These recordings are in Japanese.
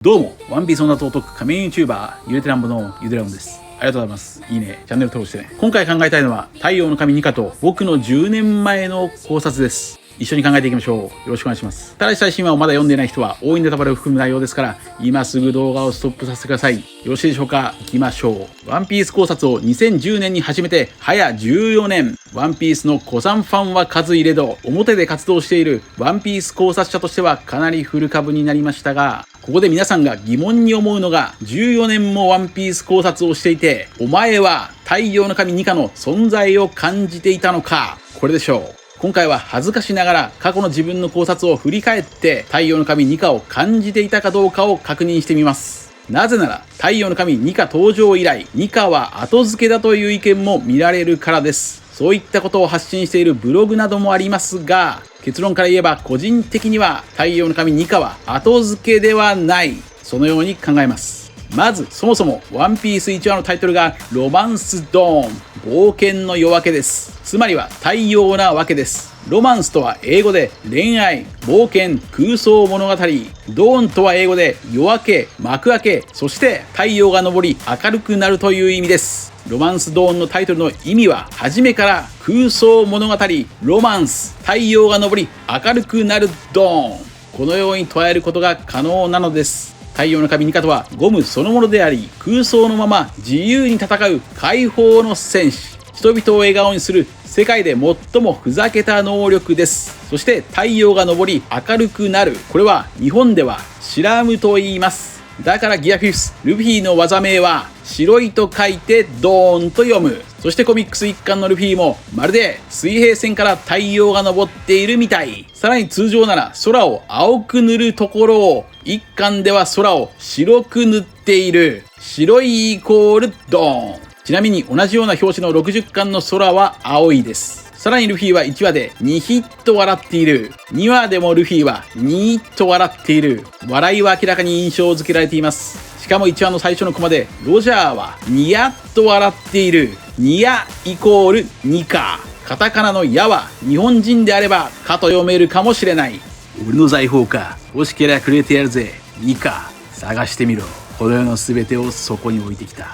どうも、ワンピース女と解く仮面 YouTuber、ゆでてなんぼのゆでらんぼです。ありがとうございます。いいね。チャンネル登録してね。今回考えたいのは、太陽の神ニカと僕の10年前の考察です。一緒に考えていきましょう。よろしくお願いします。ただし最新話をまだ読んでいない人は、大いにネタバレを含む内容ですから、今すぐ動画をストップさせてください。よろしいでしょうか？行きましょう。ワンピース考察を2010年に始めて、早14年。ワンピースの古参ファンは数入れど、表で活動しているワンピース考察者としてはかなり古株になりましたが、ここで皆さんが疑問に思うのが、14年もワンピース考察をしていて、お前は太陽の神ニカの存在を感じていたのか？これでしょう。今回は恥ずかしながら過去の自分の考察を振り返って、太陽の神ニカを感じていたかどうかを確認してみます。なぜなら、太陽の神ニカ登場以来、ニカは後付けだという意見も見られるからです。そういったことを発信しているブログなどもありますが、結論から言えば個人的には太陽の神ニカは後付けではない。そのように考えます。まず、そもそもワンピース1話のタイトルがロマンスドーン、冒険の夜明けです。つまりは太陽なわけです。ロマンスとは英語で恋愛、冒険、空想物語。ドーンとは英語で夜明け、幕開け、そして太陽が昇り明るくなるという意味です。ロマンスドーンのタイトルの意味は、初めから空想物語、ロマンス、太陽が昇り明るくなるドーン。このように捉えることが可能なのです。太陽の神ニカとはゴムそのものであり、空想のまま自由に戦う解放の戦士。人々を笑顔にする世界で最もふざけた能力です。そして太陽が昇り明るくなる。これは日本ではシラムと言います。だからギアフィフス、ルフィの技名は白いと書いてドーンと読む。そしてコミックス一巻のルフィもまるで水平線から太陽が昇っているみたい。さらに通常なら空を青く塗るところを一巻では空を白く塗っている。白いイコールドーン。ちなみに同じような表紙の60巻の空は青いです。さらにルフィは1話で2ヒット笑っている。2話でもルフィは2ヒット笑っている。笑いは明らかに印象付けられています。しかも1話の最初のコマでロジャーはニヤッと笑っている。ニヤイコールニカ。カタカナのヤは日本人であればカと読めるかもしれない。俺の財宝か。欲しけりゃくれてやるぜ。ニカ。探してみろ。この世の全てをそこに置いてきた。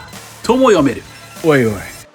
とも読める。おいおい、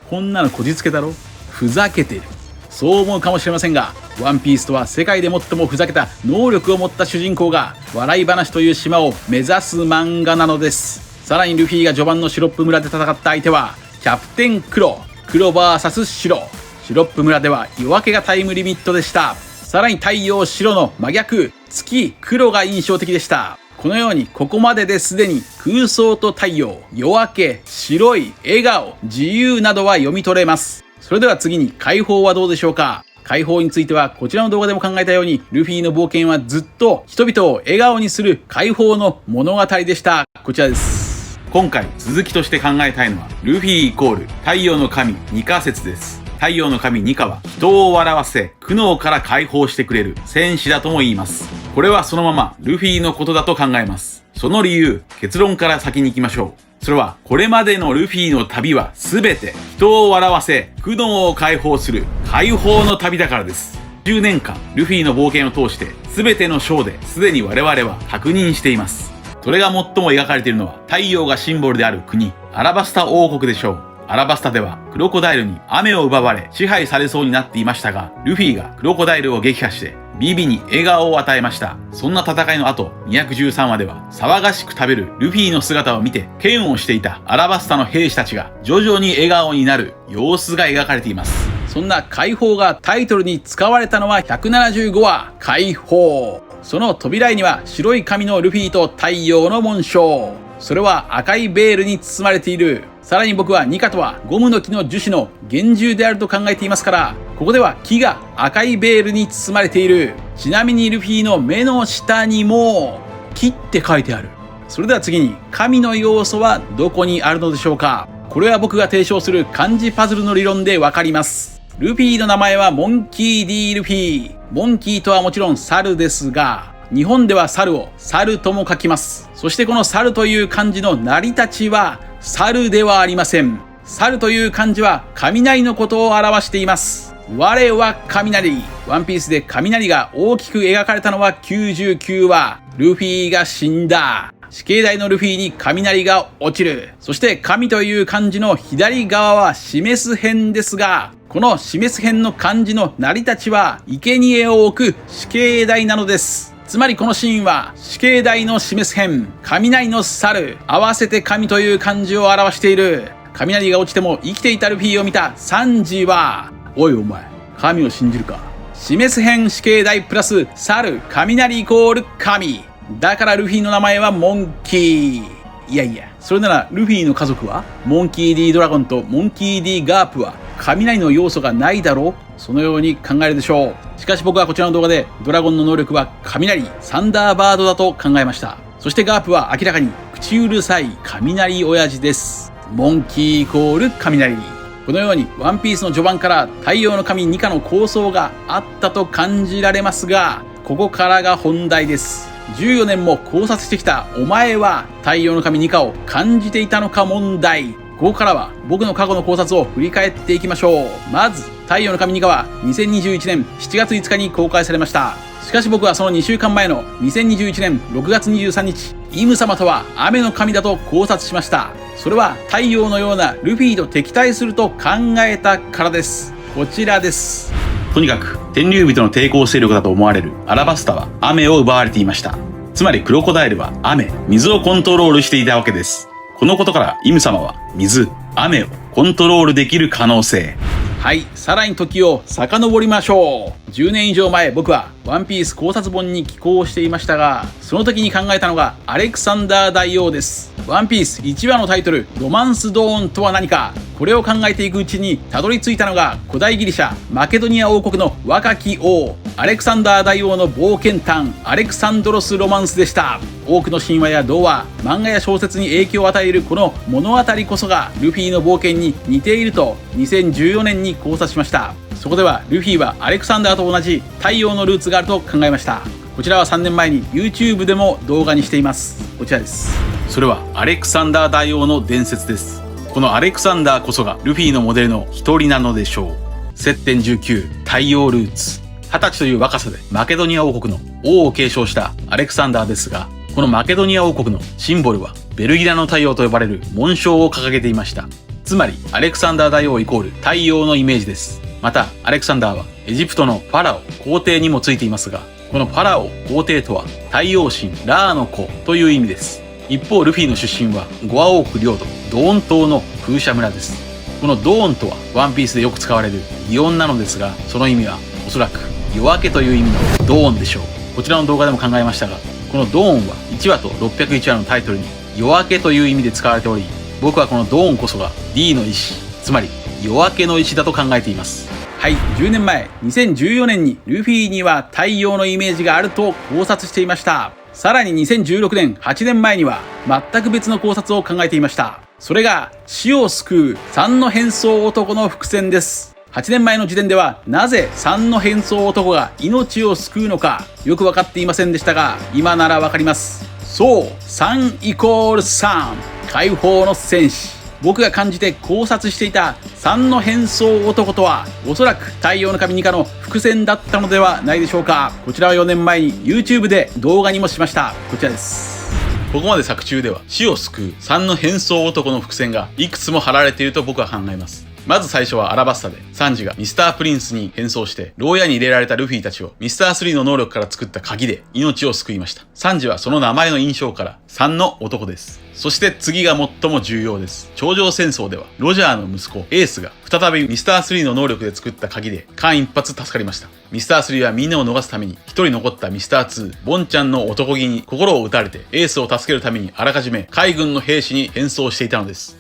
こんなのこじつけだろ。ふざけてる。そう思うかもしれませんが、ワンピースとは世界で最もふざけた能力を持った主人公が笑い話という島を目指す漫画なのです。さらにルフィが序盤のシロップ村で戦った相手はキャプテンクロ。黒 VS 白。シロップ村では夜明けがタイムリミットでした。さらに太陽白の真逆、月黒が印象的でした。このようにここまでですでに空想と太陽、夜明け、白い、笑顔、自由などは読み取れます。それでは次に解放はどうでしょうか？解放についてはこちらの動画でも考えたように、ルフィの冒険はずっと人々を笑顔にする解放の物語でした。こちらです。今回続きとして考えたいのは、ルフィイコール太陽の神ニカ説です。太陽の神ニカは人を笑わせ苦悩から解放してくれる戦士だとも言います。これはそのままルフィのことだと考えます。その理由、結論から先に行きましょう。それはこれまでのルフィの旅は全て人を笑わせ苦悩を解放する解放の旅だからです。10年間ルフィの冒険を通して全ての章ですでに我々は確認しています。それが最も描かれているのは太陽がシンボルである国、アラバスタ王国でしょう。アラバスタではクロコダイルに雨を奪われ支配されそうになっていましたが、ルフィがクロコダイルを撃破してビビに笑顔を与えました。そんな戦いの後、213話では騒がしく食べるルフィの姿を見て嫌悪していたアラバスタの兵士たちが徐々に笑顔になる様子が描かれています。そんな解放がタイトルに使われたのは175話、解放。その扉絵には白い髪のルフィと太陽の紋章。それは赤いベールに包まれている。さらに僕はニカとはゴムの木の樹脂の幻獣であると考えていますから、ここでは木が赤いベールに包まれている。ちなみにルフィの目の下にも木って書いてある。それでは次に、神の要素はどこにあるのでしょうか？これは僕が提唱する漢字パズルの理論でわかります。ルフィの名前はモンキー D ルフィ。モンキーとはもちろん猿ですが、日本では猿を猿とも書きます。そしてこの猿という漢字の成り立ちは猿ではありません。猿という漢字は雷のことを表しています。我は雷。ワンピースで雷が大きく描かれたのは99話。ルフィが死んだ。死刑台のルフィに雷が落ちる。そして神という漢字の左側は示す辺ですが、この示す辺の漢字の成り立ちは生贄を置く死刑台なのです。つまりこのシーンは死刑台の示す辺、雷の猿、合わせて神という漢字を表している。雷が落ちても生きていたルフィを見たサンジは、おいお前、神を信じるか。示す辺死刑台プラス猿、雷イコール神。だからルフィの名前はモンキー。いやいや、それならルフィの家族はモンキー D ドラゴンとモンキー D ガープは雷の要素がないだろう。そのように考えるでしょう。しかし僕はこちらの動画でドラゴンの能力は雷、サンダーバードだと考えました。そしてガープは明らかに口うるさい雷親父です。モンキーイコール雷。このようにワンピースの序盤から太陽の神ニカの構想があったと感じられますが、ここからが本題です。14年も考察してきたお前は太陽の神ニカを感じていたのか問題。ここからは僕の過去の考察を振り返っていきましょう。まず太陽の神ニカは2021年7月5日に公開されました。しかし僕はその2週間前の2021年6月23日、イム様とは雨の神だと考察しました。それは太陽のようなルフィと敵対すると考えたからです。こちらです。とにかく天竜人の抵抗勢力だと思われるアラバスタは雨を奪われていました。つまりクロコダイルは水をコントロールしていたわけです。このことからイム様は雨をコントロールできる可能性。はい、さらに時を遡りましょう。10年以上前、僕はワンピース考察本に寄稿していましたが、その時に考えたのがアレクサンダー大王です。ワンピース1話のタイトル、ロマンスドーンとは何か。これを考えていくうちにたどり着いたのが古代ギリシャマケドニア王国の若き王アレクサンダー大王の冒険譚アレクサンドロスロマンスでした。多くの神話や童話、漫画や小説に影響を与えるこの物語こそがルフィの冒険に似ていると2014年に考察しました。そこではルフィはアレクサンダーと同じ太陽のルーツがあると考えました。こちらは3年前に YouTube でも動画にしています。こちらです。それはアレクサンダー大王の伝説です。このアレクサンダーこそがルフィのモデルの一人なのでしょう。接点19、太陽ルーツ。20歳という若さでマケドニア王国の王を継承したアレクサンダーですが、このマケドニア王国のシンボルはベルギラの太陽と呼ばれる紋章を掲げていました。つまりアレクサンダー大王イコール太陽のイメージです。またアレクサンダーはエジプトのファラオ皇帝にもついていますが、このファラオ皇帝とは太陽神ラーの子という意味です。一方ルフィの出身はゴア王国領土ドーン島の風車村です。このドーンとはワンピースでよく使われる擬音なのですが、その意味はおそらく夜明けという意味のドーンでしょう。こちらの動画でも考えましたが、このドーンは1話と601話のタイトルに夜明けという意味で使われており、僕はこのドーンこそが D の石、つまり夜明けの石だと考えています。はい、10年前2014年にルフィには太陽のイメージがあると考察していました。さらに2016年8年前には全く別の考察を考えていました。それが死を救う3の変装男の伏線です。8年前の時点ではなぜ3の変装男が命を救うのかよく分かっていませんでしたが、今なら分かります。そう、3イコール3、解放の戦士。僕が感じて考察していた3の変装男とはおそらく太陽の神ニカの伏線だったのではないでしょうか。こちらは4年前に YouTube で動画にもしました。こちらです。ここまで作中では死を救う3の変装男の伏線がいくつも張られていると僕は考えます。まず最初はアラバスタでサンジがミスタープリンスに変装して牢屋に入れられたルフィたちをミスター3の能力から作った鍵で命を救いました。サンジはその名前の印象から3の男です。そして次が最も重要です。頂上戦争ではロジャーの息子エースが再びミスター3の能力で作った鍵で間一髪助かりました。ミスター3はみんなを逃すために一人残ったミスター2ボンちゃんの男気に心を打たれてエースを助けるためにあらかじめ海軍の兵士に変装していたのです。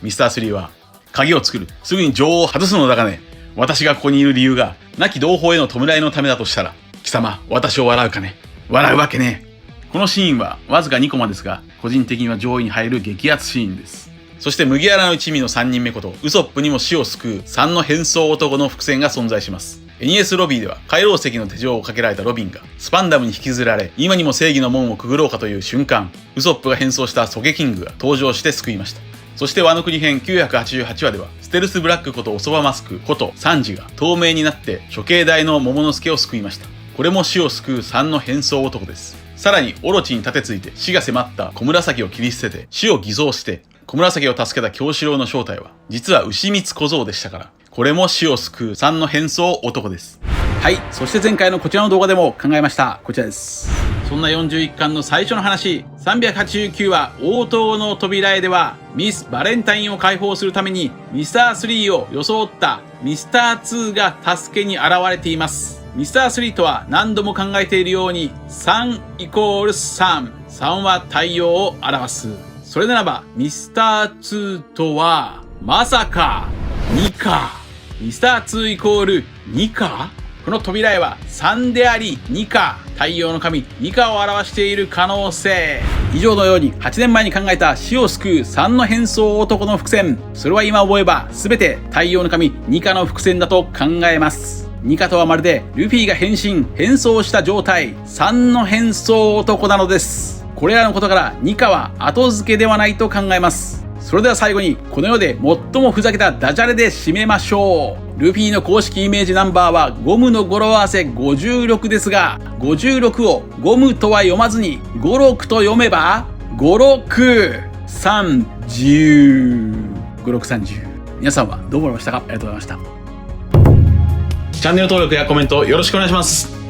ミスター3は鍵を作る、すぐに女王を外すのだがね。私がここにいる理由が亡き同胞への弔いのためだとしたら、貴様私を笑うかね。笑うわけね。このシーンはわずか2コマですが、個人的には上位に入る激アツシーンです。そして麦わらの一味の3人目ことウソップにも死を救う3の変装男の伏線が存在します。NES ロビーでは回廊石の手錠をかけられたロビンがスパンダムに引きずられ、今にも正義の門をくぐろうかという瞬間、ウソップが変装したソゲキングが登場して救いました。そしてワノ国編988話ではステルスブラックことおそばマスクことサンジが透明になって処刑台の桃之助を救いました。これも死を救う3の変装男です。さらにオロチに立てついて死が迫った小紫を切り捨てて死を偽造して小紫を助けた京四郎の正体は実は牛光小僧でしたから、これも死を救う3の変装男です。はい、そして前回のこちらの動画でも考えました。こちらです。そんな41巻の最初の話、389話応答の扉絵では、ミス・バレンタインを解放するためにミスター3を装ったミスター2が助けに現れています。ミスター3とは何度も考えているように3イコール3。3は太陽を表す。それならばミスター2とはまさか2か。ミスター2イコール2か。この扉絵は3であり2か。太陽の神2かを表している可能性。以上のように8年前に考えた死を救う3の変装男の伏線。それは今思えば全て太陽の神2かの伏線だと考えます。ニカとはまるでルフィが変装した状態、3の変装男なのです。これらのことからニカは後付けではないと考えます。それでは最後にこの世で最もふざけたダジャレで締めましょう。ルフィの公式イメージナンバーはゴムの語呂合わせ56ですが、56をゴムとは読まずに56と読めば5630。皆さんはどう思いましたか？ありがとうございました。チャンネル登録やコメントよろしくお願いします。